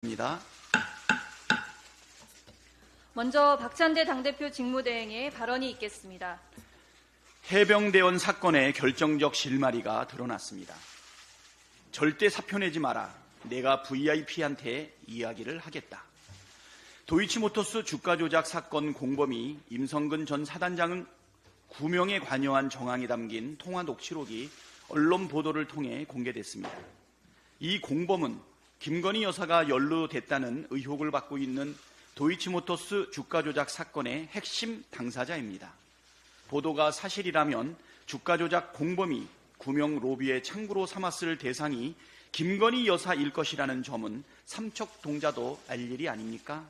입니다. 먼저 박찬대 당대표 직무대행의 발언이 있겠습니다. 해병대원 사건의 결정적 실마리가 드러났습니다. 절대 사표 내지 마라. 내가 VIP한테 이야기를 하겠다. 도이치모터스 주가 조작 사건 공범이 임성근 전 사단장은 구명에 관여한 정황이 담긴 통화 녹취록이 언론 보도를 통해 공개됐습니다. 이 공범은 김건희 여사가 연루됐다는 의혹을 받고 있는 도이치모터스 주가 조작 사건의 핵심 당사자입니다. 보도가 사실이라면 주가 조작 공범이 구명 로비의 창구로 삼았을 대상이 김건희 여사일 것이라는 점은 삼척동자도 알 일이 아닙니까?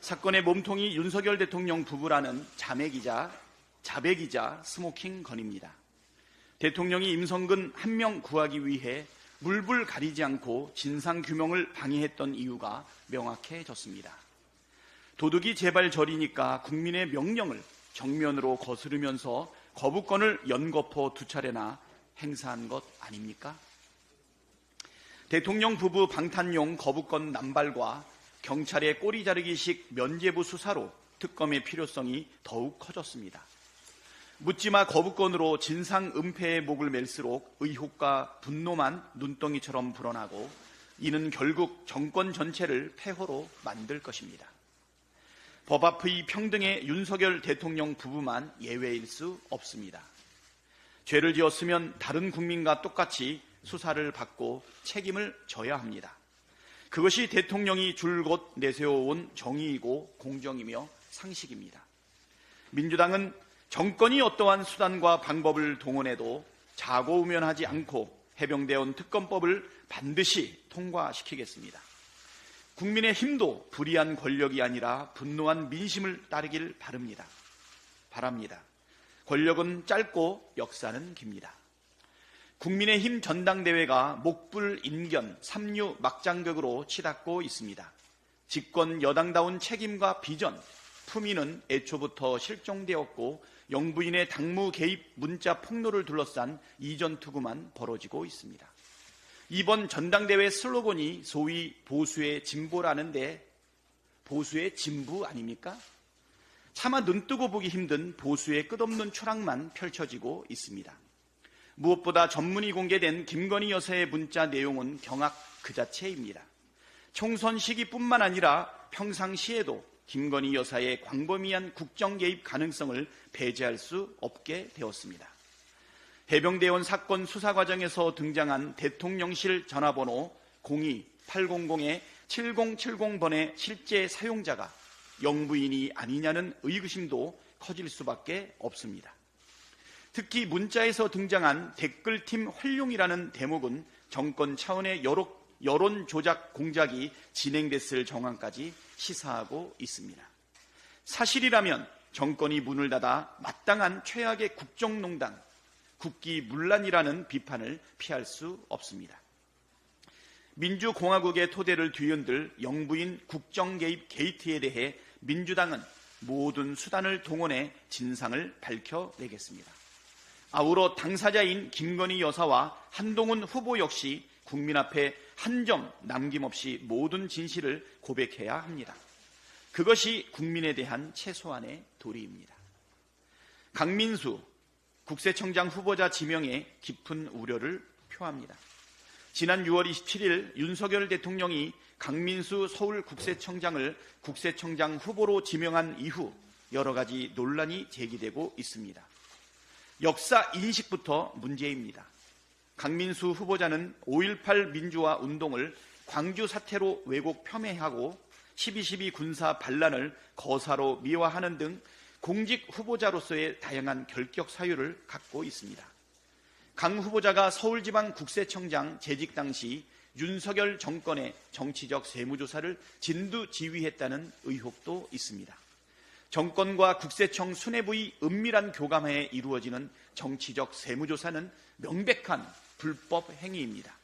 사건의 몸통이 윤석열 대통령 부부라는 자백이자 스모킹 건입니다. 대통령이 임성근 한 명 구하기 위해 물불 가리지 않고 진상규명을 방해했던 이유가 명확해졌습니다. 도둑이 제발 저리니까 국민의 명령을 정면으로 거스르면서 거부권을 연거푸 두 차례나 행사한 것 아닙니까? 대통령 부부 방탄용 거부권 남발과 경찰의 꼬리 자르기식 면죄부 수사로 특검의 필요성이 더욱 커졌습니다. 묻지마 거부권으로 진상 은폐의 목을 맬수록 의혹과 분노만 눈덩이처럼 불어나고 이는 결국 정권 전체를 폐허로 만들 것입니다. 법 앞의 평등의 윤석열 대통령 부부만 예외일 수 없습니다. 죄를 지었으면 다른 국민과 똑같이 수사를 받고 책임을 져야 합니다. 그것이 대통령이 줄곧 내세워온 정의이고 공정이며 상식입니다. 민주당은 정권이 어떠한 수단과 방법을 동원해도 자고우면하지 않고 해병대원 특검법을 반드시 통과시키겠습니다. 국민의 힘도 불의한 권력이 아니라 분노한 민심을 따르길 바랍니다. 권력은 짧고 역사는 깁니다. 국민의힘 전당대회가 목불인견 3류 막장극으로 치닫고 있습니다. 집권 여당다운 책임과 비전, 품위는 애초부터 실종되었고 영부인의 당무 개입 문자 폭로를 둘러싼 이전 투구만 벌어지고 있습니다. 이번 전당대회 슬로건이 소위 보수의 진보라는데 보수의 진부 아닙니까? 차마 눈뜨고 보기 힘든 보수의 끝없는 추락만 펼쳐지고 있습니다. 무엇보다 전문이 공개된 김건희 여사의 문자 내용은 경악 그 자체입니다. 총선 시기뿐만 아니라 평상시에도 김건희 여사의 광범위한 국정 개입 가능성을 배제할 수 없게 되었습니다. 해병대원 사건 수사 과정에서 등장한 대통령실 전화번호 02-800-7070번의 실제 사용자가 영부인이 아니냐는 의구심도 커질 수밖에 없습니다. 특히 문자에서 등장한 댓글팀 활용이라는 대목은 정권 차원의 여론 조작 공작이 진행됐을 정황까지 시사하고 있습니다. 사실이라면 정권이 문을 닫아 마땅한 최악의 국정농단, 국기문란이라는 비판을 피할 수 없습니다. 민주공화국의 토대를 뒤흔들 영부인 국정개입 게이트에 대해 민주당은 모든 수단을 동원해 진상을 밝혀내겠습니다. 아울러 당사자인 김건희 여사와 한동훈 후보 역시 국민 앞에 한 점 남김없이 모든 진실을 고백해야 합니다. 그것이 국민에 대한 최소한의 도리입니다. 강민수 국세청장 후보자 지명에 깊은 우려를 표합니다. 지난 6월 27일 윤석열 대통령이 강민수 서울국세청장을 국세청장 후보로 지명한 이후 여러 가지 논란이 제기되고 있습니다. 역사 인식부터 문제입니다. 강민수 후보자는 5.18 민주화 운동을 광주 사태로 왜곡 폄훼하고 12.12 군사 반란을 거사로 미화하는 등 공직 후보자로서의 다양한 결격 사유를 갖고 있습니다. 강 후보자가 서울지방국세청장 재직 당시 윤석열 정권의 정치적 세무조사를 진두지휘했다는 의혹도 있습니다. 정권과 국세청 수뇌부의 은밀한 교감하에 이루어지는 정치적 세무조사는 명백한 불법 행위입니다.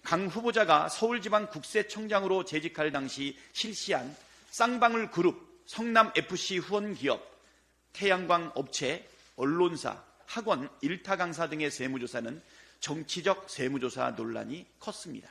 강 후보자가 서울지방국세청장으로 재직할 당시 실시한 쌍방울 그룹, 성남FC 후원기업, 태양광 업체, 언론사, 학원, 일타 강사 등의 세무조사는 정치적 세무조사 논란이 컸습니다.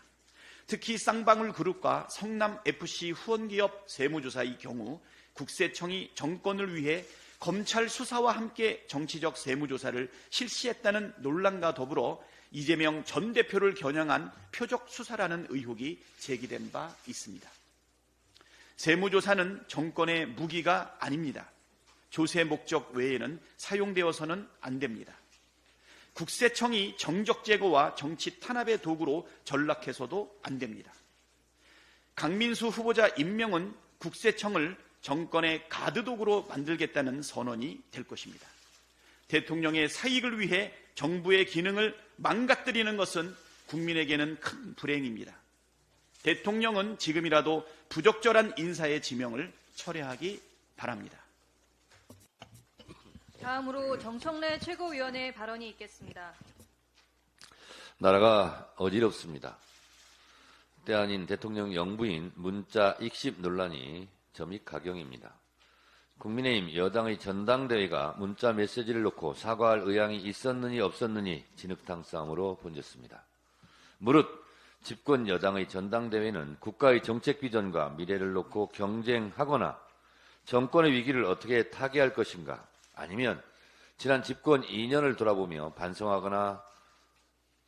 특히 쌍방울 그룹과 성남 FC 후원기업 세무조사의 경우 국세청이 정권을 위해 검찰 수사와 함께 정치적 세무조사를 실시했다는 논란과 더불어 이재명 전 대표를 겨냥한 표적 수사라는 의혹이 제기된 바 있습니다. 세무조사는 정권의 무기가 아닙니다. 조세 목적 외에는 사용되어서는 안 됩니다. 국세청이 정적 제거와 정치 탄압의 도구로 전락해서도 안 됩니다. 강민수 후보자 임명은 국세청을 정권의 가드도구로 만들겠다는 선언이 될 것입니다. 대통령의 사익을 위해 정부의 기능을 망가뜨리는 것은 국민에게는 큰 불행입니다. 대통령은 지금이라도 부적절한 인사의 지명을 철회하기 바랍니다. 다음으로 정청래 최고위원의 발언이 있겠습니다. 나라가 어지럽습니다. 때 아닌 대통령 영부인 문자 익십 논란이 점입 가경입니다. 국민의힘 여당의 전당대회가 문자 메시지를 놓고 사과할 의향이 있었느니 없었느니 진흙탕 싸움으로 번졌습니다. 무릇 집권 여당의 전당대회는 국가의 정책 비전과 미래를 놓고 경쟁하거나 정권의 위기를 어떻게 타개할 것인가, 아니면 지난 집권 2년을 돌아보며 반성하거나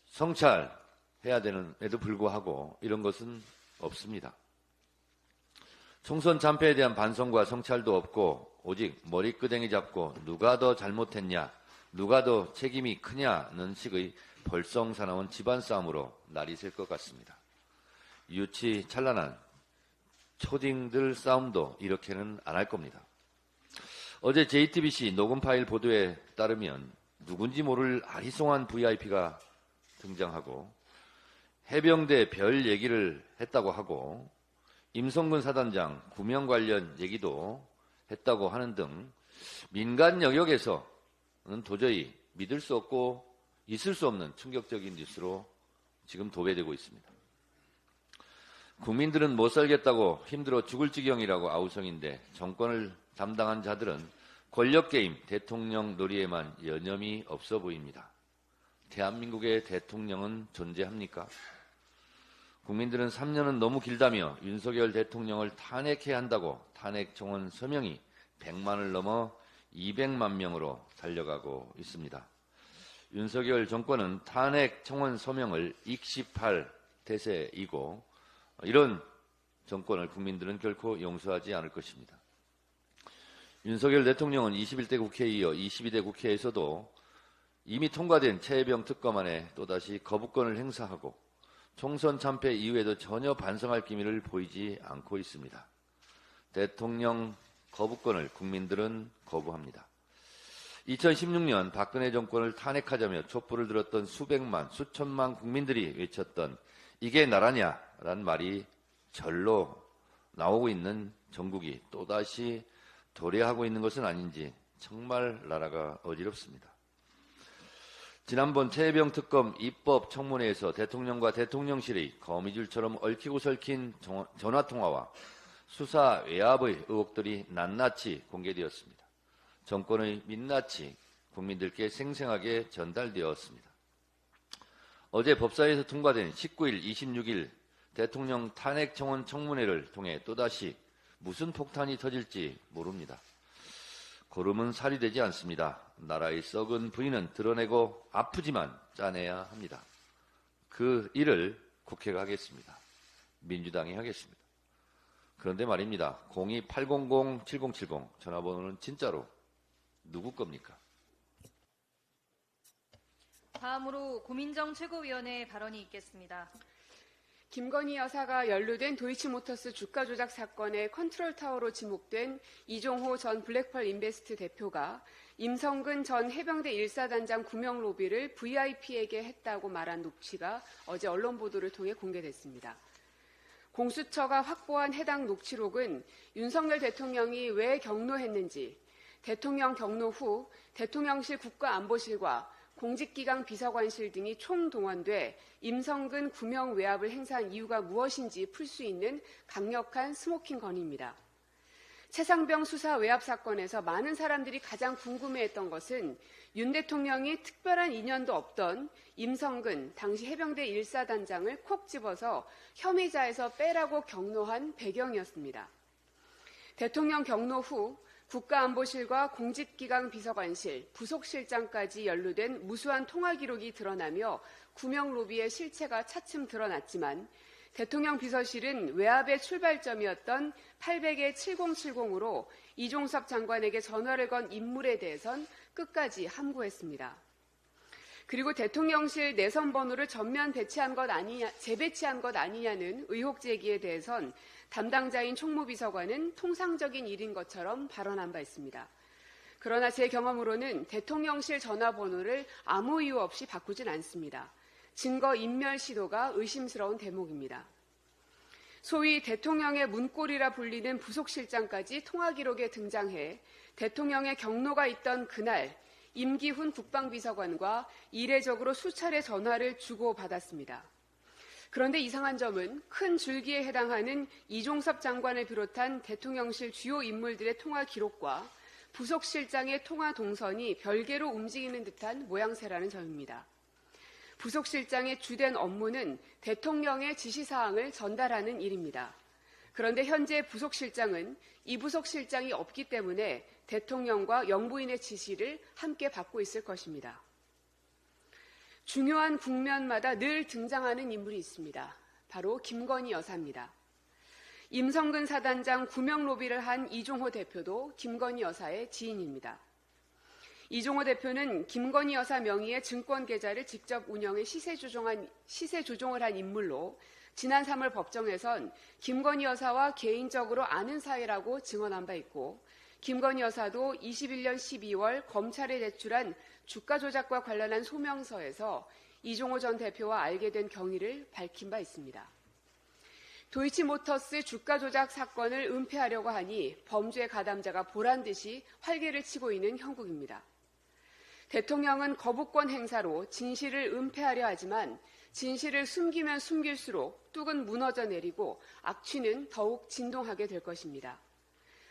성찰해야 되는에도 불구하고 이런 것은 없습니다. 총선 참패에 대한 반성과 성찰도 없고 오직 머리끄댕이 잡고 누가 더 잘못했냐, 누가 더 책임이 크냐는 식의 벌성사나운 집안 싸움으로 날이 셀 것 같습니다. 유치 찬란한 초딩들 싸움도 이렇게는 안 할 겁니다. 어제 JTBC 녹음 파일 보도에 따르면 누군지 모를 아리송한 VIP가 등장하고 해병대 별 얘기를 했다고 하고 임성근 사단장 구명 관련 얘기도 했다고 하는 등 민간 영역에서는 도저히 믿을 수 없고 있을 수 없는 충격적인 뉴스로 지금 도배되고 있습니다. 국민들은 못 살겠다고 힘들어 죽을 지경이라고 아우성인데 정권을 담당한 자들은 권력게임, 대통령 놀이에만 여념이 없어 보입니다. 대한민국의 대통령은 존재합니까? 국민들은 3년은 너무 길다며 윤석열 대통령을 탄핵해야 한다고 탄핵 청원 서명이 100만을 넘어 200만 명으로 달려가고 있습니다. 윤석열 정권은 탄핵 청원 서명을 익십할 대세이고 이런 정권을 국민들은 결코 용서하지 않을 것입니다. 윤석열 대통령은 21대 국회에 이어 22대 국회에서도 이미 통과된 최혜병 특검안에 또다시 거부권을 행사하고 총선 참패 이후에도 전혀 반성할 기미를 보이지 않고 있습니다. 대통령 거부권을 국민들은 거부합니다. 2016년 박근혜 정권을 탄핵하자며 촛불을 들었던 수백만, 수천만 국민들이 외쳤던 이게 나라냐라는 말이 절로 나오고 있는 정국이 또다시 도래하고 있는 것은 아닌지 정말 나라가 어지럽습니다. 지난번 최혜병 특검 입법 청문회에서 대통령과 대통령실의 거미줄처럼 얽히고 설킨 전화통화와 수사 외압의 의혹들이 낱낱이 공개되었습니다. 정권의 민낯이 국민들께 생생하게 전달되었습니다. 어제 법사위에서 통과된 19일, 26일 대통령 탄핵 청원 청문회를 통해 또다시 무슨 폭탄이 터질지 모릅니다. 고름은 살이 되지 않습니다. 나라의 썩은 부인은 드러내고 아프지만 짜내야 합니다. 그 일을 국회가 하겠습니다. 민주당이 하겠습니다. 그런데 말입니다. 02-800-7070 전화번호는 진짜로 누구 겁니까? 다음으로 고민정 최고위원의 발언이 있겠습니다. 김건희 여사가 연루된 도이치모터스 주가 조작 사건의 컨트롤타워로 지목된 이종호 전 블랙펄 인베스트 대표가 임성근 전 해병대 1사단장 구명 로비를 VIP에게 했다고 말한 녹취가 어제 언론 보도를 통해 공개됐습니다. 공수처가 확보한 해당 녹취록은 윤석열 대통령이 왜 경로했는지, 대통령 경로 후 대통령실 국가안보실과 공직기강 비서관실 등이 총동원돼 임성근 구명 외압을 행사한 이유가 무엇인지 풀 수 있는 강력한 스모킹 건입니다. 최상병 수사 외압 사건에서 많은 사람들이 가장 궁금해했던 것은 윤 대통령이 특별한 인연도 없던 임성근 당시 해병대 1사단장을 콕 집어서 혐의자에서 빼라고 경로한 배경이었습니다. 대통령 경로 후 국가안보실과 공직기강 비서관실, 부속실장까지 연루된 무수한 통화 기록이 드러나며 구명 로비의 실체가 차츰 드러났지만 대통령 비서실은 외압의 출발점이었던 800의 7070으로 이종섭 장관에게 전화를 건 인물에 대해선 끝까지 함구했습니다. 그리고 대통령실 내선 번호를 전면 재배치한 것 아니냐는 의혹 제기에 대해선 담당자인 총무비서관은 통상적인 일인 것처럼 발언한 바 있습니다. 그러나 제 경험으로는 대통령실 전화번호를 아무 이유 없이 바꾸진 않습니다. 증거 인멸 시도가 의심스러운 대목입니다. 소위 대통령의 문고리라 불리는 부속실장까지 통화 기록에 등장해 대통령의 경로가 있던 그날 임기훈 국방비서관과 이례적으로 수차례 전화를 주고받았습니다. 그런데 이상한 점은 큰 줄기에 해당하는 이종섭 장관을 비롯한 대통령실 주요 인물들의 통화 기록과 부속실장의 통화 동선이 별개로 움직이는 듯한 모양새라는 점입니다. 부속실장의 주된 업무는 대통령의 지시사항을 전달하는 일입니다. 그런데 현재 부속실장은 이 부속실장이 없기 때문에 대통령과 영부인의 지시를 함께 받고 있을 것입니다. 중요한 국면마다 늘 등장하는 인물이 있습니다. 바로 김건희 여사입니다. 임성근 사단장 구명 로비를 한 이종호 대표도 김건희 여사의 지인입니다. 이종호 대표는 김건희 여사 명의의 증권 계좌를 직접 운영해 시세 조종을 한 인물로 지난 3월 법정에선 김건희 여사와 개인적으로 아는 사이라고 증언한 바 있고 김건희 여사도 21년 12월 검찰에 제출한 주가 조작과 관련한 소명서에서 이종호 전 대표와 알게 된 경위를 밝힌 바 있습니다. 도이치모터스 주가 조작 사건을 은폐하려고 하니 범죄 가담자가 보란듯이 활개를 치고 있는 형국입니다. 대통령은 거부권 행사로 진실을 은폐하려 하지만 진실을 숨기면 숨길수록 뚝은 무너져 내리고 악취는 더욱 진동하게 될 것입니다.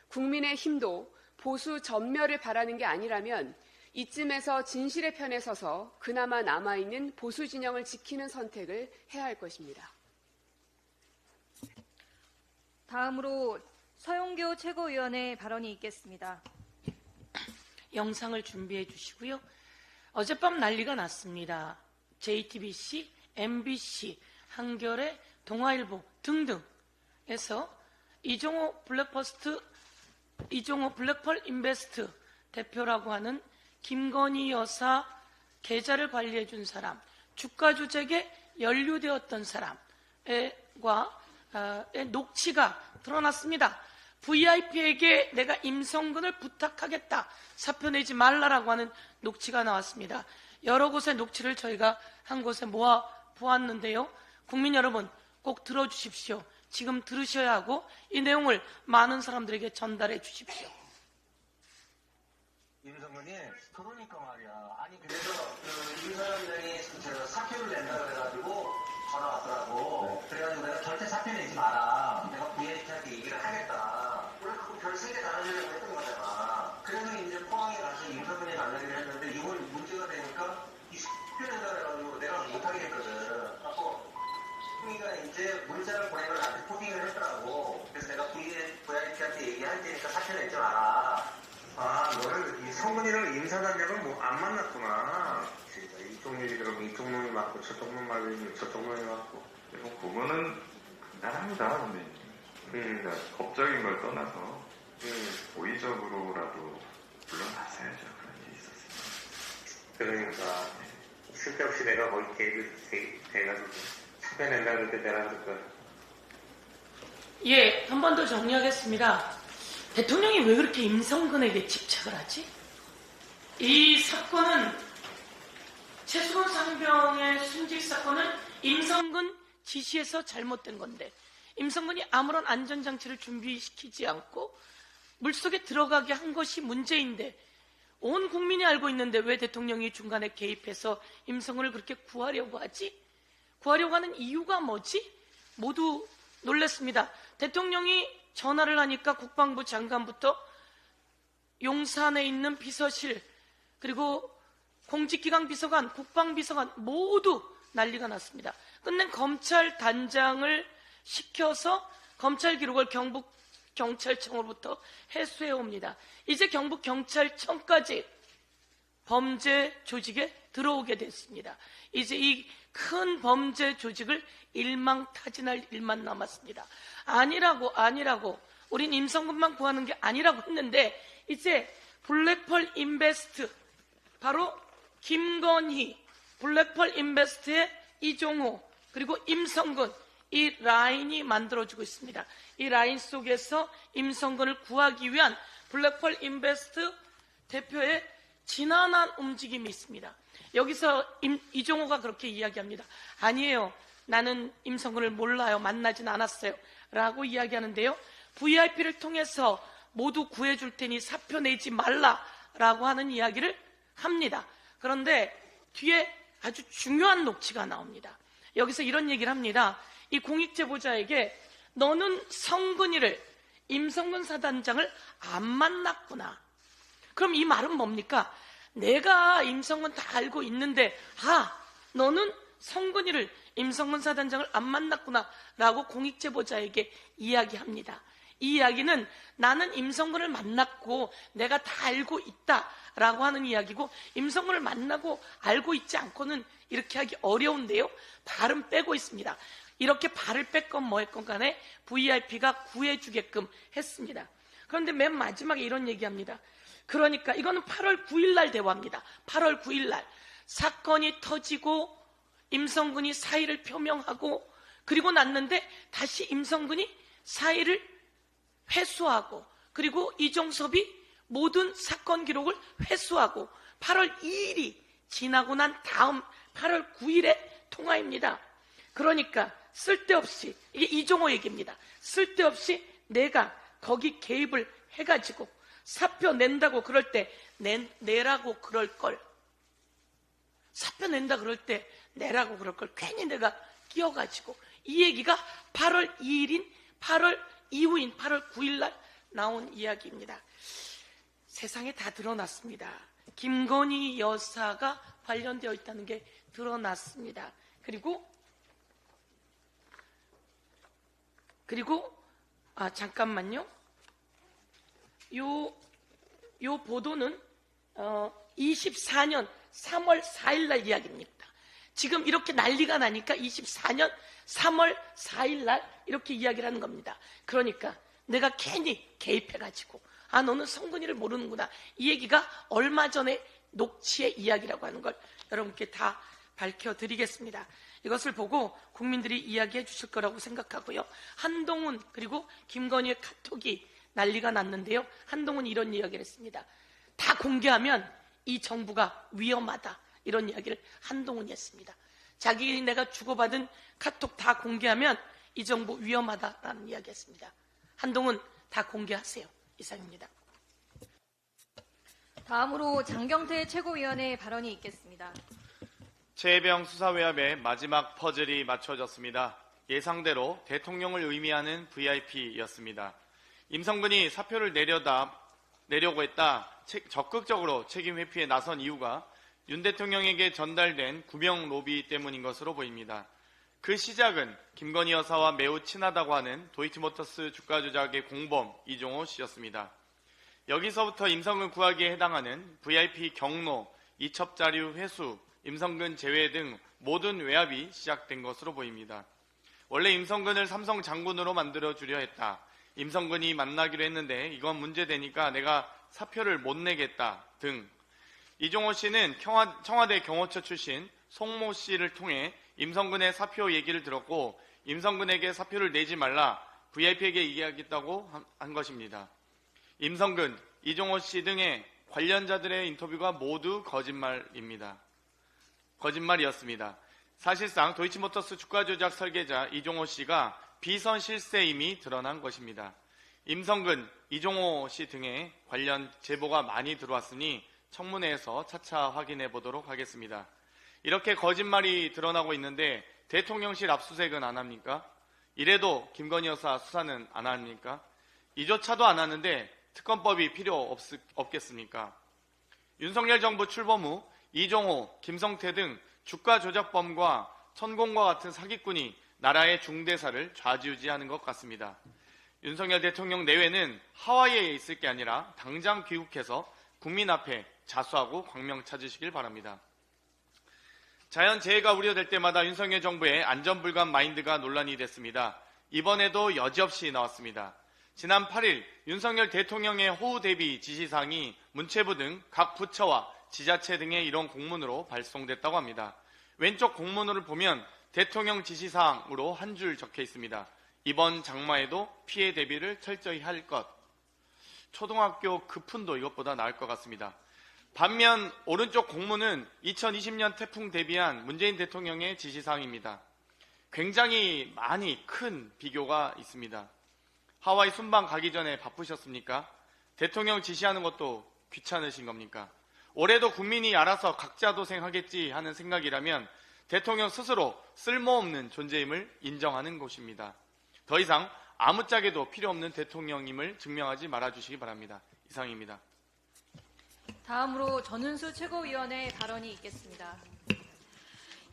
국민의 힘도 보수 전멸을 바라는 게 아니라면 이쯤에서 진실의 편에 서서 그나마 남아있는 보수 진영을 지키는 선택을 해야 할 것입니다. 다음으로 서용교 최고위원의 발언이 있겠습니다. 영상을 준비해 주시고요. 어젯밤 난리가 났습니다. JTBC, MBC, 한겨레, 동아일보 등등에서 이종호 블랙펄 인베스트 대표라고 하는 김건희 여사 계좌를 관리해 준 사람, 주가 조작에 연루되었던 사람과 녹취가 드러났습니다. VIP에게 내가 임성근을 부탁하겠다. 사표 내지 말라라고 하는 녹취가 나왔습니다. 여러 곳의 녹취를 저희가 한 곳에 모아 보았는데요. 국민 여러분 꼭 들어주십시오. 지금 들으셔야 하고 이 내용을 많은 사람들에게 전달해 주십시오. 임성근이 그러니까 말이야. 아니 그래서 이 사람들이 저 사표를 낸다 그래가지고 전화 왔더라고. 그래가지고 내가 절대 사표 내지 마라. 내가 VIP한테 얘기를 하겠다. 원래 그거 별 세게 달아주려고 했던 거잖아. 그래서 이제 포항에 가서 임성근이 만나기로 했는데 이걸 문제가 되니까 이 사표 낸다 그래가지고 내가 못하게 했거든. 그래서 형이가 이제 문자를 보내고 나한테 포딩을 했더라고. 그래서 내가 VIP한테 얘기할 테니까 사표 내지 마라. 아, 너는 이 성근이랑 임사단장은 뭐 안 만났구나. 진짜 이쪽 얘기 들으면 이쪽 놈이 맞고 저쪽 놈 맞으면 저쪽 놈이 맞고. 그리고 그거는 간단합니다, 선배님. 그러니까 법적인 걸 떠나서 고의적으로라도 물러났어야죠. 그런 게 있었어요. 그러니까 쓸데없이 내가 거기 돼가지고 사표 낸다 그럴 때 내가 그랬거든. 예, 한 번 더 정리하겠습니다. 대통령이 왜 그렇게 임성근에게 집착을 하지? 이 사건은 최수건 상병의 순직 사건은 임성근 지시에서 잘못된 건데 임성근이 아무런 안전장치를 준비시키지 않고 물속에 들어가게 한 것이 문제인데 온 국민이 알고 있는데 왜 대통령이 중간에 개입해서 임성근을 그렇게 구하려고 하지? 구하려고 하는 이유가 뭐지? 모두 놀랐습니다. 대통령이 전화를 하니까 국방부 장관부터 용산에 있는 비서실, 그리고 공직기강 비서관, 국방비서관 모두 난리가 났습니다. 끝낸 검찰단장을 시켜서 검찰 기록을 경북경찰청으로부터 해수해 옵니다. 이제 경북경찰청까지 범죄 조직에 들어오게 됐습니다. 이제 이 큰 범죄 조직을 일망타진할 일만 남았습니다. 아니라고 우린 임성근만 구하는 게 아니라고 했는데, 이제 블랙펄 인베스트, 바로 김건희, 블랙펄 인베스트의 이종호, 그리고 임성근, 이 라인이 만들어지고 있습니다. 이 라인 속에서 임성근을 구하기 위한 블랙펄 인베스트 대표의 지난한 움직임이 있습니다. 여기서 이종호가 그렇게 이야기합니다. 아니에요, 나는 임성근을 몰라요, 만나진 않았어요 라고 이야기하는데요, VIP를 통해서 모두 구해줄 테니 사표 내지 말라라고 하는 이야기를 합니다. 그런데 뒤에 아주 중요한 녹취가 나옵니다. 여기서 이런 얘기를 합니다. 이 공익제보자에게 너는 성근이를, 임성근 사단장을 안 만났구나. 그럼 이 말은 뭡니까? 내가 임성근 다 알고 있는데 너는 성근이를, 임성근 사단장을 안 만났구나 라고 공익제보자에게 이야기합니다. 이 이야기는 나는 임성근을 만났고 내가 다 알고 있다라고 하는 이야기고, 임성근을 만나고 알고 있지 않고는 이렇게 하기 어려운데요, 발은 빼고 있습니다. 이렇게 발을 뺐건 뭐 했건 간에 VIP가 구해주게끔 했습니다. 그런데 맨 마지막에 이런 얘기합니다. 그러니까 이거는 8월 9일 날 대화입니다. 8월 9일 날 사건이 터지고 임성근이 사의를 표명하고 그리고 났는데, 다시 임성근이 사의를 회수하고, 그리고 이종섭이 모든 사건 기록을 회수하고, 8월 2일이 지나고 난 다음 8월 9일의 통화입니다. 그러니까 쓸데없이, 이게 이종호 얘기입니다. 쓸데없이 내가 거기 개입을 해가지고 사표 낸다고 그럴 때 내라고 그럴 걸, 사표 낸다 그럴 때 내라고 그럴 걸 괜히 내가 끼어가지고, 이 얘기가 8월 2일인 8월 이후인 8월 9일 날 나온 이야기입니다. 세상에 다 드러났습니다. 김건희 여사가 관련되어 있다는 게 드러났습니다. 그리고 잠깐만요. 요 보도는 24년 3월 4일 날 이야기입니다. 지금 이렇게 난리가 나니까 24년 3월 4일 날 이렇게 이야기를 하는 겁니다. 그러니까 내가 괜히 개입해가지고 너는 성근이를 모르는구나, 이 얘기가 얼마 전에 녹취의 이야기라고 하는 걸 여러분께 다 밝혀드리겠습니다. 이것을 보고 국민들이 이야기해 주실 거라고 생각하고요. 한동훈 그리고 김건희의 카톡이 난리가 났는데요, 한동훈이 이런 이야기를 했습니다. 다 공개하면 이 정부가 위험하다, 이런 이야기를 한동훈이 했습니다. 자기네가 주고받은 카톡 다 공개하면 이 정부 위험하다라는 이야기 했습니다. 한동훈 다 공개하세요. 이상입니다. 다음으로 장경태 최고위원의 발언이 있겠습니다. 최혜병 수사외압의 마지막 퍼즐이 맞춰졌습니다. 예상대로 대통령을 의미하는 VIP였습니다. 임성근이 사표를 내려고 했다 적극적으로 책임 회피에 나선 이유가 윤 대통령에게 전달된 구명 로비 때문인 것으로 보입니다. 그 시작은 김건희 여사와 매우 친하다고 하는 도이치모터스 주가 조작의 공범 이종호 씨였습니다. 여기서부터 임성근 구하기에 해당하는 VIP 경로, 이첩 자료 회수, 임성근 제외 등 모든 외압이 시작된 것으로 보입니다. 원래 임성근을 삼성 장군으로 만들어주려 했다. 임성근이 만나기로 했는데 이건 문제되니까 내가 사표를 못 내겠다 등. 이종호 씨는 청와대 경호처 출신 송모 씨를 통해 임성근의 사표 얘기를 들었고, 임성근에게 사표를 내지 말라 VIP에게 얘기하겠다고 한 것입니다. 임성근, 이종호 씨 등의 관련자들의 인터뷰가 모두 거짓말이었습니다. 사실상 도이치모터스 주가 조작 설계자 이종호 씨가 비선 실세임이 드러난 것입니다. 임성근, 이종호 씨 등의 관련 제보가 많이 들어왔으니 청문회에서 차차 확인해 보도록 하겠습니다. 이렇게 거짓말이 드러나고 있는데 대통령실 압수수색은 안 합니까? 이래도 김건희 여사 수사는 안 합니까? 이조차도 안 하는데 특검법이 필요 없겠습니까? 윤석열 정부 출범 후 이종호, 김성태 등 주가 조작범과 천공과 같은 사기꾼이 나라의 중대사를 좌지우지하는 것 같습니다. 윤석열 대통령 내외는 하와이에 있을 게 아니라 당장 귀국해서 국민 앞에 자수하고 광명 찾으시길 바랍니다. 자연재해가 우려될 때마다 윤석열 정부의 안전불감 마인드가 논란이 됐습니다. 이번에도 여지없이 나왔습니다. 지난 8일 윤석열 대통령의 호우 대비 지시사항이 문체부 등 각 부처와 지자체 등의 이런 공문으로 발송됐다고 합니다. 왼쪽 공문을 보면 대통령 지시사항으로 한 줄 적혀 있습니다. 이번 장마에도 피해 대비를 철저히 할 것. 초등학교 급훈도 이것보다 나을 것 같습니다. 반면 오른쪽 공문은 2020년 태풍 대비한 문재인 대통령의 지시사항입니다. 굉장히 많이 큰 비교가 있습니다. 하와이 순방 가기 전에 바쁘셨습니까? 대통령 지시하는 것도 귀찮으신 겁니까? 올해도 국민이 알아서 각자 도생하겠지 하는 생각이라면 대통령 스스로 쓸모없는 존재임을 인정하는 것입니다. 더 이상 아무짝에도 필요 없는 대통령임을 증명하지 말아주시기 바랍니다. 이상입니다. 다음으로 전은수 최고위원의 발언이 있겠습니다.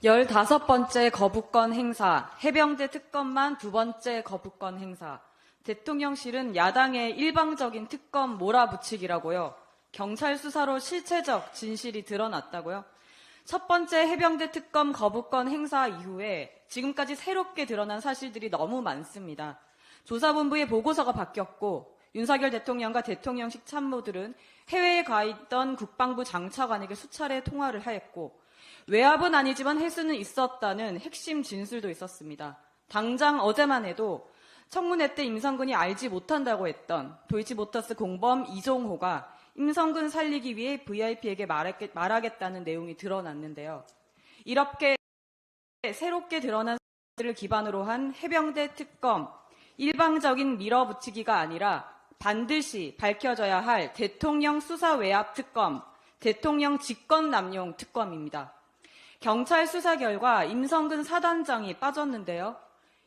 15번째 거부권 행사, 해병대 특검만 2번째 거부권 행사. 대통령실은 야당의 일방적인 특검 몰아붙이기라고요. 경찰 수사로 실체적 진실이 드러났다고요. 첫 번째 해병대 특검 거부권 행사 이후에 지금까지 새롭게 드러난 사실들이 너무 많습니다. 조사본부의 보고서가 바뀌었고 윤석열 대통령과 대통령실 참모들은 해외에 가 있던 국방부 장차관에게 수차례 통화를 하였고 외압은 아니지만 할 수는 있었다는 핵심 진술도 있었습니다. 당장 어제만 해도 청문회 때 임성근이 알지 못한다고 했던 도이치모터스 공범 이종호가 임성근 살리기 위해 VIP에게 말하겠다는 내용이 드러났는데요. 이렇게 새롭게 드러난 사실을 기반으로 한 해병대 특검, 일방적인 밀어붙이기가 아니라 반드시 밝혀져야 할 대통령 수사 외압 특검, 대통령 직권 남용 특검입니다. 경찰 수사 결과 임성근 사단장이 빠졌는데요.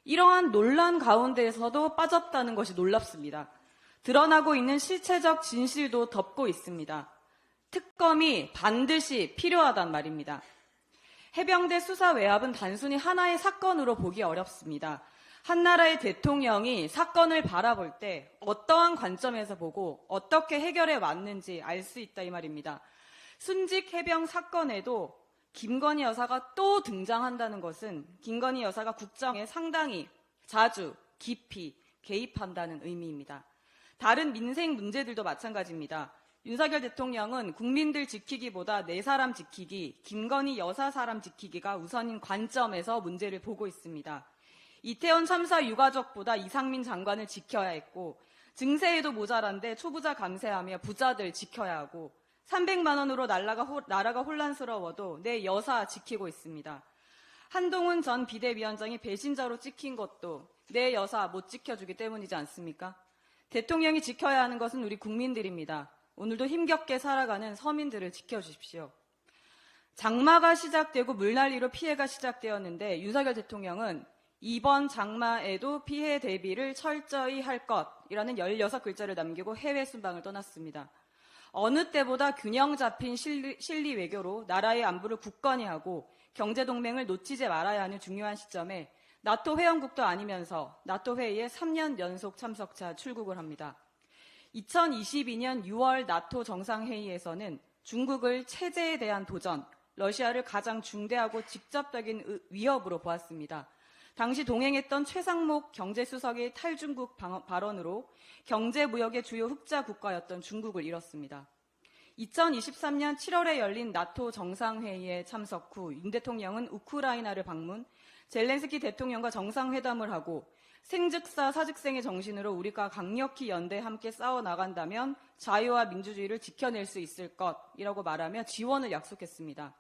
이러한 논란 가운데에서도 빠졌다는 것이 놀랍습니다. 드러나고 있는 실체적 진실도 덮고 있습니다. 특검이 반드시 필요하단 말입니다. 해병대 수사 외압은 단순히 하나의 사건으로 보기 어렵습니다. 한 나라의 대통령이 사건을 바라볼 때 어떠한 관점에서 보고 어떻게 해결해 왔는지 알 수 있다 이 말입니다. 순직 해병 사건에도 김건희 여사가 또 등장한다는 것은 김건희 여사가 국정에 상당히 자주 깊이 개입한다는 의미입니다. 다른 민생 문제들도 마찬가지입니다. 윤석열 대통령은 국민들 지키기보다 내 사람 지키기, 김건희 여사 사람 지키기가 우선인 관점에서 문제를 보고 있습니다. 이태원 참사 유가족보다 이상민 장관을 지켜야 했고 증세에도 모자란데 초부자 감세하며 부자들 지켜야 하고 300만 원으로 나라가 혼란스러워도 내 여사 지키고 있습니다. 한동훈 전 비대위원장이 배신자로 찍힌 것도 내 여사 못 지켜주기 때문이지 않습니까? 대통령이 지켜야 하는 것은 우리 국민들입니다. 오늘도 힘겹게 살아가는 서민들을 지켜주십시오. 장마가 시작되고 물난리로 피해가 시작되었는데 윤석열 대통령은 이번 장마에도 피해 대비를 철저히 할 것이라는 16글자를 남기고 해외 순방을 떠났습니다. 어느 때보다 균형 잡힌 실리 외교로 나라의 안보를 굳건히 하고 경제동맹을 놓치지 말아야 하는 중요한 시점에 나토 회원국도 아니면서 나토 회의에 3년 연속 참석자 출국을 합니다. 2022년 6월 나토 정상회의에서는 중국을 체제에 대한 도전, 러시아를 가장 중대하고 직접적인 위협으로 보았습니다. 당시 동행했던 최상목 경제수석의 탈중국 발언으로 경제무역의 주요 흑자 국가였던 중국을 잃었습니다. 2023년 7월에 열린 나토 정상회의에 참석 후 윤 대통령은 우크라이나를 방문, 젤렌스키 대통령과 정상회담을 하고 생즉사 사즉생의 정신으로 우리가 강력히 연대 함께 싸워나간다면 자유와 민주주의를 지켜낼 수 있을 것이라고 말하며 지원을 약속했습니다.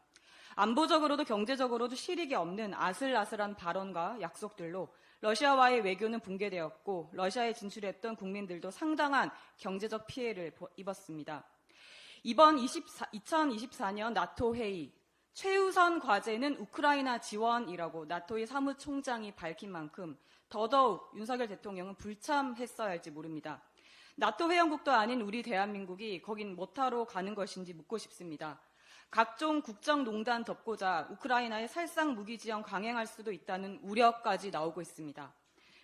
안보적으로도 경제적으로도 실익이 없는 아슬아슬한 발언과 약속들로 러시아와의 외교는 붕괴되었고 러시아에 진출했던 국민들도 상당한 경제적 피해를 입었습니다. 이번 2024년 나토 회의 최우선 과제는 우크라이나 지원이라고 나토의 사무총장이 밝힌 만큼 더더욱 윤석열 대통령은 불참했어야 할지 모릅니다. 나토 회원국도 아닌 우리 대한민국이 거긴 뭐하러 가는 것인지 묻고 싶습니다. 각종 국정농단 덮고자 우크라이나에 살상 무기 지원 강행할 수도 있다는 우려까지 나오고 있습니다.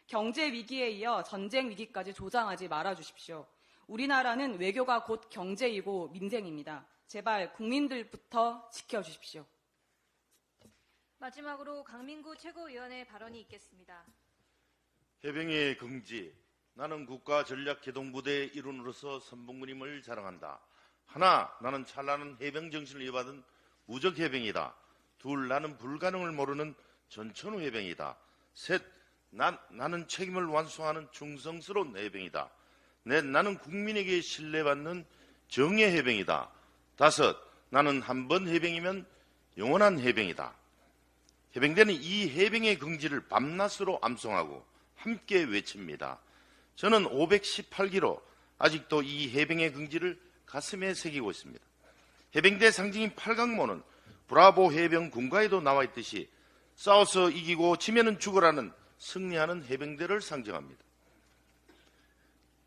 경제 위기에 이어 전쟁 위기까지 조장하지 말아주십시오. 우리나라는 외교가 곧 경제이고 민생입니다. 제발 국민들부터 지켜주십시오. 마지막으로 강민구 최고위원의 발언이 있겠습니다. 해병의 긍지, 나는 국가전략機動부대의 일원으로서 선봉군임을 자랑한다. 하나, 나는 찬란한 해병 정신을 이어받은 무적 해병이다. 둘, 나는 불가능을 모르는 전천후 해병이다. 셋, 나는 책임을 완수하는 충성스러운 해병이다. 넷, 나는 국민에게 신뢰받는 정예 해병이다. 다섯, 나는 한 번 해병이면 영원한 해병이다. 해병대는 이 해병의 긍지를 밤낮으로 암송하고 함께 외칩니다. 저는 518기로 아직도 이 해병의 긍지를 가슴에 새기고 있습니다. 해병대 상징인 팔강모는 브라보 해병 군가에도 나와 있듯이 싸워서 이기고 지면은 죽어라는 승리하는 해병대를 상징합니다.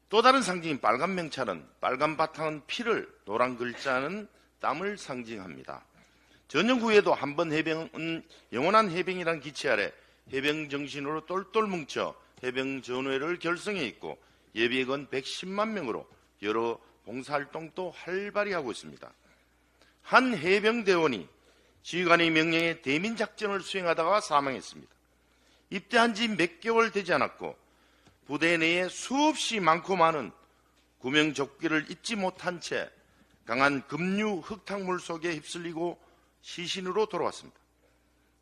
또 다른 상징인 빨간 명찰은 빨간 바탕은 피를, 노란 글자는 땀을 상징합니다. 전역 후에도 한 번 해병은 영원한 해병이란 기치 아래 해병 정신으로 똘똘 뭉쳐 해병 전우회를 결성해 있고 예비역은 110만 명으로 여러 봉사활동도 활발히 하고 있습니다. 한 해병대원이 지휘관의 명령에 대민작전을 수행하다가 사망했습니다. 입대한 지 몇 개월 되지 않았고 부대 내에 수없이 많고 많은 구명조끼를 입지 못한 채 강한 급류 흙탕물 속에 휩쓸리고 시신으로 돌아왔습니다.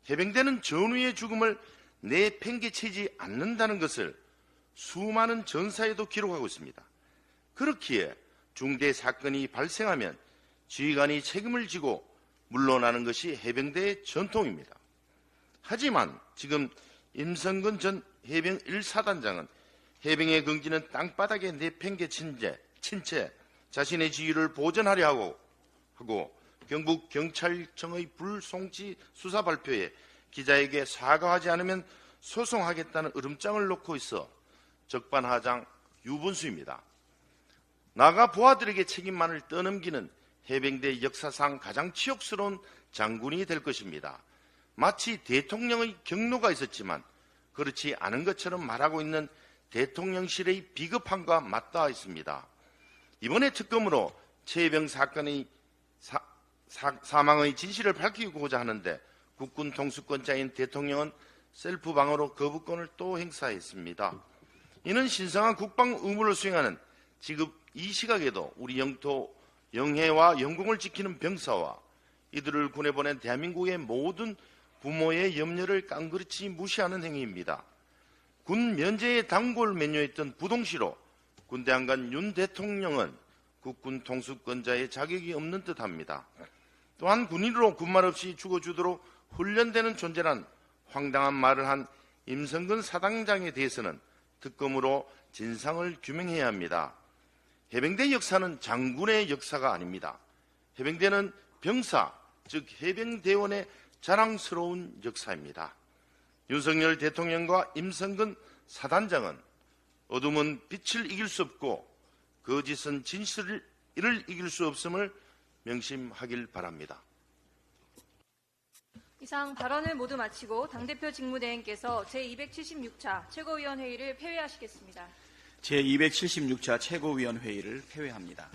해병대는 전우의 죽음을 내팽개치지 않는다는 것을 수많은 전사에도 기록하고 있습니다. 그렇기에 중대 사건이 발생하면 지휘관이 책임을 지고 물러나는 것이 해병대의 전통입니다. 하지만 지금 임성근 전 해병 1사단장은 해병의 긍지는 땅바닥에 내팽개친 채 자신의 지위를 보전하려 하고 경북 경찰청의 불송치 수사 발표에 기자에게 사과하지 않으면 소송하겠다는 으름장을 놓고 있어 적반하장 유분수입니다. 나아가 부하들에게 책임만을 떠넘기는 해병대 역사상 가장 치욕스러운 장군이 될 것입니다. 마치 대통령의 경로가 있었지만 그렇지 않은 것처럼 말하고 있는 대통령실의 비겁함과 맞닿아 있습니다. 이번에 특검으로 최해병 사건의 사망의 진실을 밝히고자 하는데 국군 통수권자인 대통령은 셀프 방어로 거부권을 또 행사했습니다. 이는 신성한 국방 의무를 수행하는 지금 이 시각에도 우리 영토 영해와 영공을 지키는 병사와 이들을 군에 보낸 대한민국의 모든 부모의 염려를 깡그렇이 무시하는 행위입니다. 군 면제에 단골 메뉴했던 부동시로 군대 안 간 윤 대통령은 국군 통수권자의 자격이 없는 듯합니다. 또한 군인으로 군말 없이 죽어주도록 훈련되는 존재란 황당한 말을 한 임성근 사단장에 대해서는 특검으로 진상을 규명해야 합니다. 해병대 역사는 장군의 역사가 아닙니다. 해병대는 병사, 즉 해병대원의 자랑스러운 역사입니다. 윤석열 대통령과 임성근 사단장은 어둠은 빛을 이길 수 없고 거짓은 진실을 이길 수 없음을 명심하길 바랍니다. 이상 발언을 모두 마치고 당대표 직무대행께서 제276차 최고위원회의를 폐회하시겠습니다. 제276차 최고위원회의를 폐회합니다.